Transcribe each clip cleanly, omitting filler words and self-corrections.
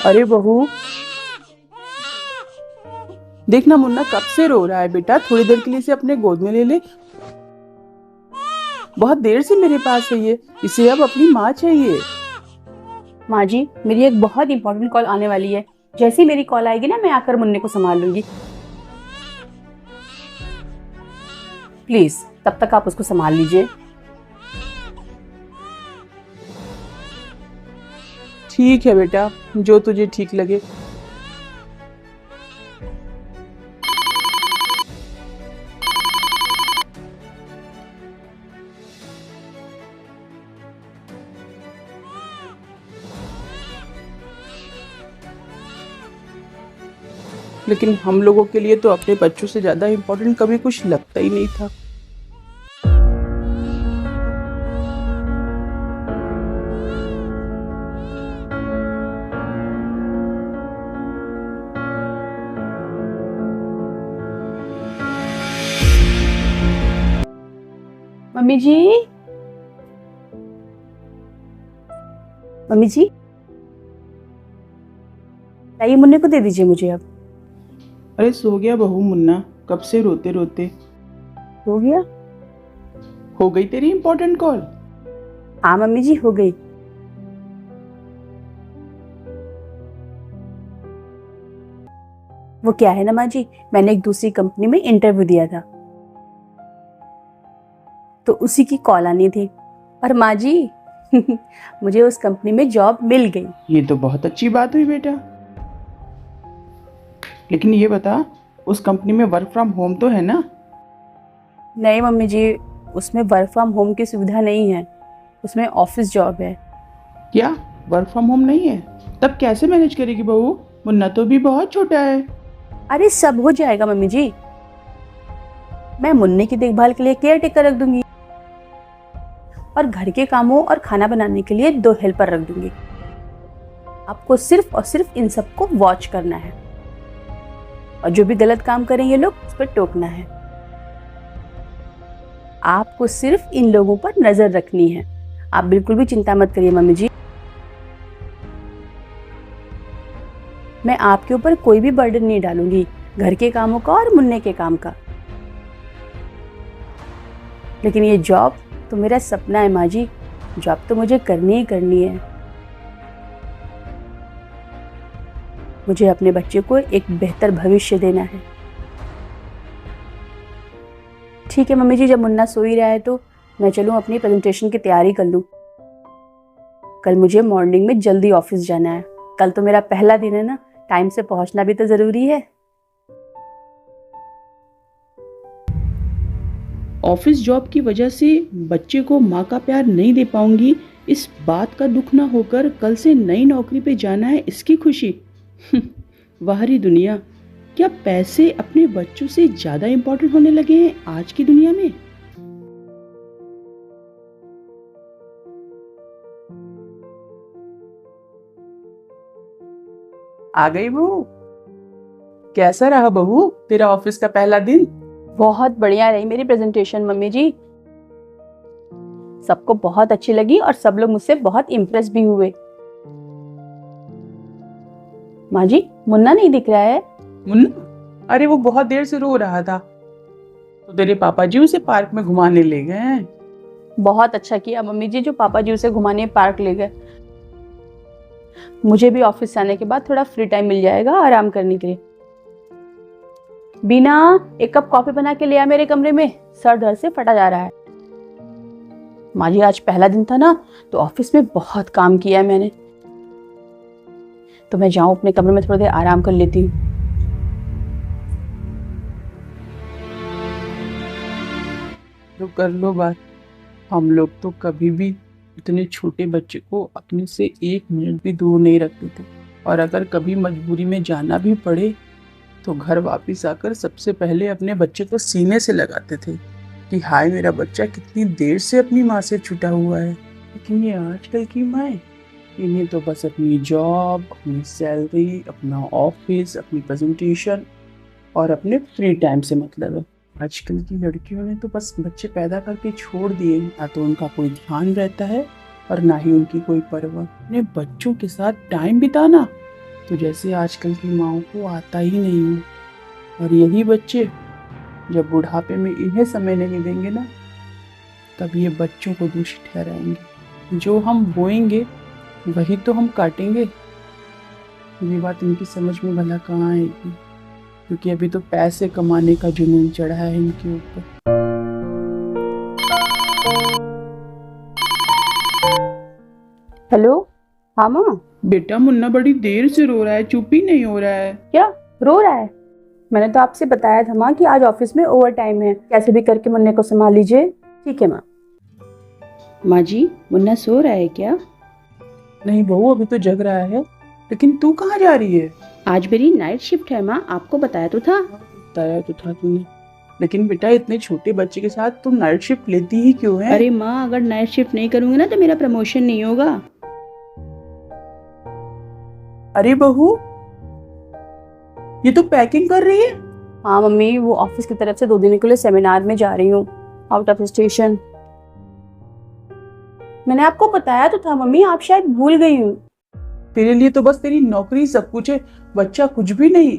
अरे बहू, देखना मुन्ना कब से रो रहा है। बेटा थोड़ी देर के लिए इसे अपने गोद में ले ले। बहुत देर से मेरे पास है ये, इसे अब अपनी माँ चाहिए। माँ जी, मेरी एक बहुत इंपॉर्टेंट कॉल आने वाली है। जैसे ही मेरी कॉल आएगी ना, मैं आकर मुन्ने को संभाल लूंगी। प्लीज तब तक आप उसको संभाल लीजिए। ठीक है बेटा, जो तुझे ठीक लगे। लेकिन हम लोगों के लिए तो अपने बच्चों से ज्यादा इम्पोर्टेंट कभी कुछ लगता ही नहीं था। मम्मी जी, मम्मी जी, लाइए मुन्ने को दे दीजिए मुझे अब। अरे सो गया बहू मुन्ना, कब से रोते रोते। हो गया? हो गई तेरी इम्पोर्टेंट कॉल? हाँ मम्मी जी, हो गई। वो क्या है ना माँ जी, मैंने एक दूसरी कंपनी में इंटरव्यू दिया था, तो उसी की कॉल आनी थी। और माँ जी मुझे उस कंपनी में जॉब मिल गई। ये तो बहुत अच्छी बात हुई बेटा। लेकिन ये बता, उस कंपनी में वर्क फ्रॉम होम तो है ना? नहीं मम्मी जी, उसमें वर्क फ्रॉम होम की सुविधा नहीं है, उसमें ऑफिस जॉब है। क्या वर्क फ्रॉम होम नहीं है? तब कैसे मैनेज करेगी बहू? मुन्ना तो भी बहुत छोटा है। अरे सब हो जाएगा मम्मी जी, मैं मुन्ने की देखभाल के लिए केयर टेकर रख दूंगी और घर के कामों और खाना बनाने के लिए 2 हेल्पर रख दूंगी। आपको सिर्फ और सिर्फ इन सबको वॉच करना है और जो भी गलत काम करें ये लोग, उस पर टोकना है। आपको सिर्फ इन लोगों पर नजर रखनी है। आप बिल्कुल भी चिंता मत करिए मम्मी जी। मैं आपके ऊपर कोई भी बर्डन नहीं डालूंगी, घर के कामों का और मुन्ने के काम का। लेकिन ये जॉब तो मेरा सपना है माँ जी, जॉब तो मुझे करनी ही करनी है। मुझे अपने बच्चे को एक बेहतर भविष्य देना है। ठीक है मम्मी जी, जब मुन्ना सो ही रहा है तो मैं चलूँ अपनी प्रेजेंटेशन की तैयारी कर लूँ। कल मुझे मॉर्निंग में जल्दी ऑफिस जाना है। कल तो मेरा पहला दिन है ना, टाइम से पहुंचना भी तो जरूरी है। ऑफिस जॉब की वजह से बच्चे को माँ का प्यार नहीं दे पाऊंगी, इस बात का दुख ना होकर कल से नई नौकरी पे जाना है, इसकी खुशी। बाहरी दुनिया, क्या पैसे अपने बच्चों से ज्यादा इंपॉर्टेंट होने लगे हैं आज की दुनिया में? आ गई बहू। कैसा रहा बहू तेरा ऑफिस का पहला दिन? बहुत बढ़िया रही मेरी प्रेजेंटेशन मम्मी जी, सबको बहुत अच्छी लगी और सब लोग मुझसे बहुत इम्प्रेस भी हुए। माँ जी, मुन्ना नहीं दिख रहा है। मुन्ना? अरे वो बहुत देर से रो रहा था, तो तेरे पापा जी उसे पार्क में घुमाने ले गए हैं। बहुत अच्छा किया मम्मी जी, जो पापा जी उसे घुमाने पार्क ले गए। मुझे भी ऑफिस से आने के बाद थोड़ा फ्री टाइम मिल जाएगा आराम करने के लिए। बीना, एक कप कॉफी बना के ले आ मेरे कमरे में, सर दर्द से फटा जा रहा है। माँ जी, आज पहला दिन था ना, तो ऑफिस में बहुत काम किया है मैंने, तो मैं जाऊं अपने कमरे में थोड़ी देर आराम कर लेती हूँ। तो कर लो बात। हम लोग तो कभी भी इतने छोटे बच्चे को अपने से 1 मिनट भी दूर नहीं रखते थे, और अगर कभी मजबूरी में जाना भी पड़े तो घर वापस आकर सबसे पहले अपने बच्चे को सीने से लगाते थे कि हाय मेरा बच्चा कितनी देर से अपनी माँ से छूटा हुआ है। लेकिन ये आजकल की माएँ, इन्हें तो बस अपनी जॉब, अपनी सैलरी, अपना ऑफिस, अपनी प्रेजेंटेशन और अपने फ्री टाइम से मतलब है। आजकल की लड़कियों ने तो बस बच्चे पैदा करके छोड़ दिए, ना तो उनका कोई ध्यान रहता है और ना ही उनकी कोई परवाह। अपने बच्चों के साथ टाइम बिताना तो जैसे आजकल की माओं को आता ही नहीं है। और यही बच्चे जब बुढ़ापे में इन्हें समय नहीं देंगे ना, तब ये बच्चों को दोषी ठहराएंगे। जो हम बोएंगे वही तो हम काटेंगे। ये बात इनकी समझ में भला कहाँ आएगी, क्योंकि अभी तो पैसे कमाने का जुनून चढ़ा है इनके ऊपर। हेलो। हाँ माँ। बेटा मुन्ना बड़ी देर से रो रहा है, चुप ही नहीं हो रहा है। क्या रो रहा है? मैंने तो आपसे बताया था माँ कि आज ऑफिस में ओवर टाइम है, कैसे भी करके मुन्ने को संभाल लीजिए। ठीक है माँ। माँ जी, मुन्ना सो रहा है क्या? नहीं बहू, अभी तो जग रहा है। लेकिन तू कहाँ जा रही है? आज मेरी नाइट शिफ्ट है माँ, आपको बताया तो था। बताया तो था तूने, लेकिन बेटा इतने छोटे बच्चे के साथ तुम नाइट शिफ्ट लेती ही क्यों है? अरे माँ, अगर नाइट शिफ्ट नहीं करूंगी ना तो मेरा प्रमोशन नहीं होगा। अरे बहू, ये तो पैकिंग कर रही है। हाँ मम्मी, वो ऑफिस की तरफ से 2 दिन के लिए सेमिनार में जा रही हूँ, आउट ऑफ स्टेशन। मैंने आपको बताया तो था मम्मी, आप शायद भूल गई हूँ। तेरे लिए तो बस तेरी नौकरी सब कुछ है, बच्चा कुछ भी नहीं।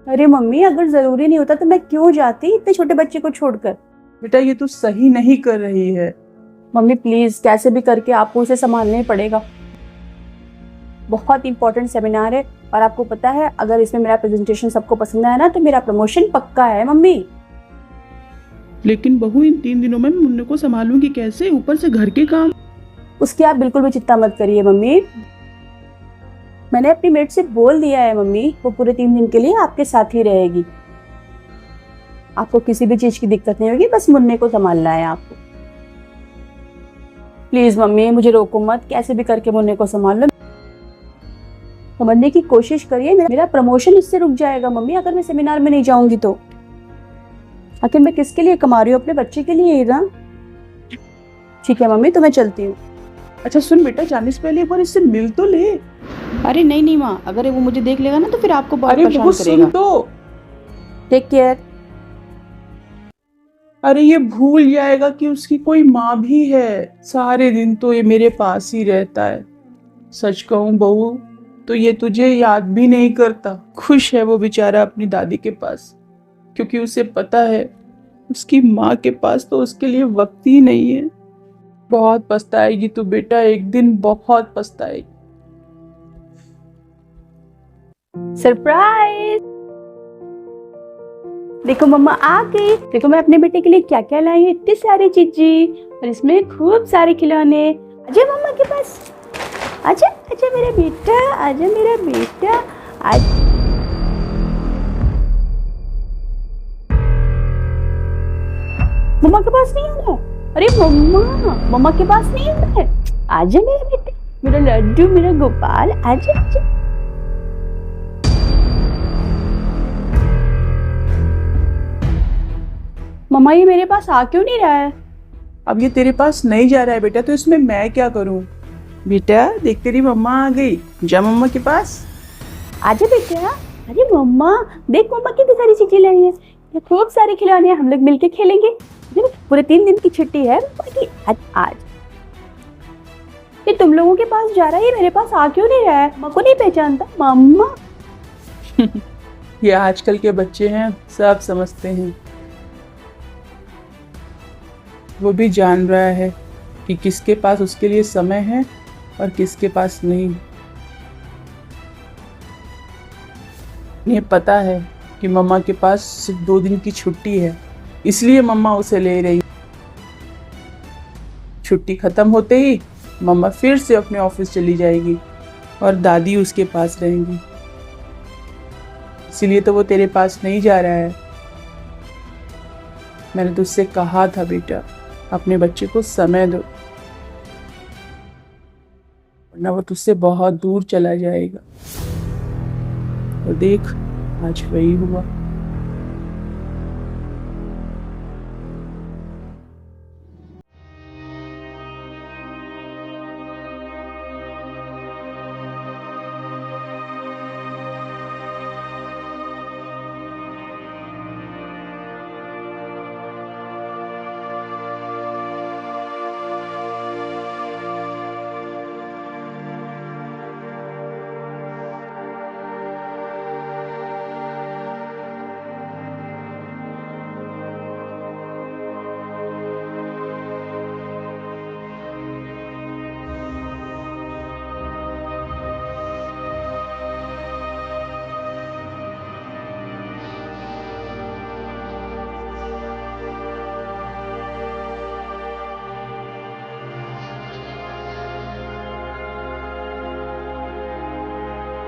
अरे मम्मी, अगर जरूरी नहीं होता तो मैं क्यों जाती इतने छोटे बच्चे को छोड़कर। बेटा ये तू सही नहीं कर रही है। मम्मी प्लीज, कैसे भी करके आपको उसे संभालना ही पड़ेगा। बहुत इंपॉर्टेंट सेमिनार है, और आपको पता है अगर इसमें मेरा प्रेजेंटेशन सबको पसंद आया ना तो मेरा प्रमोशन पक्का है मम्मी। लेकिन बहू, इन 3 दिनों में मैं मुन्ने को संभालूंगी कैसे, ऊपर से घर के काम। उसकी आप बिल्कुल भी चिंता मत करिए मम्मी। मैंने अपनी मेट से बोल दिया है मम्मी, वो पूरे 3 दिन के लिए आपके साथ ही रहेगी। आपको किसी भी चीज की दिक्कत नहीं होगी, बस मुन्ने को संभालना है आपको। प्लीज मम्मी, मुझे रोको मत, कैसे भी करके मुन्ने को संभाल लो। समझने की कोशिश करिए, मेरा प्रमोशन इससे रुक जाएगा मम्मी अगर मैं सेमिनार में नहीं जाऊंगी तो। आखिर मैं किसके लिए कमा रही हूँ? अपने बच्चे के लिए ही ना। ठीक है मम्मी, तो मैं चलती हूँ। अच्छा सुन बेटा, जाने से पहले एक बार इससे मिल तो ले। अरे नहीं नहीं माँ, अगर वो मुझे देख लेगा ना तो फिर आपको बहुत अरे परेशान वो करेगा। सुन तो। Take care. अरे ये भूल जाएगा कि उसकी कोई माँ भी है। सारे दिन तो ये मेरे पास ही रहता है। सच कहूँ बहू, तो ये तुझे याद भी नहीं करता। खुश है वो बेचारा अपनी दादी के पास, क्योंकि उसे पता है उसकी माँ के पास तो उसके लिए वक्त ही नहीं है। बहुत पछताएगी तू बेटा, एक दिन बहुत पछताएगी। सरप्राइज! देखो मम्मा आ गई। देखो मैं अपने बेटे के लिए क्या क्या लाई हूँ, इतनी सारी चीजी, और इसमें खूब सारे खिलौने। आजा मम्मा के पास, आजा आजा मेरा बेटा, आजा मेरा बेटा। आज मम्मा के पास नहीं आना। अरे मम्मा, मम्मा के पास नहीं आना। आजा मेरा बेटा, मेरा लड्डू, मेरा गोपाल, आजा आजा। मम्मा ये मेरे पास आ क्यों नहीं रहा है? अब ये तेरे पास नहीं जा रहा है बेटा, तो इसमें मैं क्या करूं? बेटा देख, तेरी मम्मा आ गई, जा मम्मा के पास। आजा बेटा। अरे मम्मा देख, मम्मा कितनी सारी चीजें लाई है, ये खूब सारे खिलौने हैं, हम लोग मिलके खेलेंगे। पूरे 3 दिन की छुट्टी है मम्मा की आज। ये तुम लोगों के पास जा रहा है, ये मेरे पास आ क्यों नहीं रहा है? मम्मा को नहीं पहचानता मम्मा। ये आजकल के बच्चे हैं, सब समझते हैं। वो भी जान रहा है कि किसके पास उसके लिए समय है और किसके पास नहीं। ये पता है कि मम्मा के पास सिर्फ 2 दिन की छुट्टी है, इसलिए मम्मा उसे ले रही। छुट्टी खत्म होते ही मम्मा फिर से अपने ऑफिस चली जाएगी और दादी उसके पास रहेंगी। इसीलिए तो वो तेरे पास नहीं जा रहा है। मैंने तुझसे कहा था बेटा, अपने बच्चे को समय दो, वरना वो तुझसे बहुत दूर चला जाएगा। और देख, आज वही हुआ।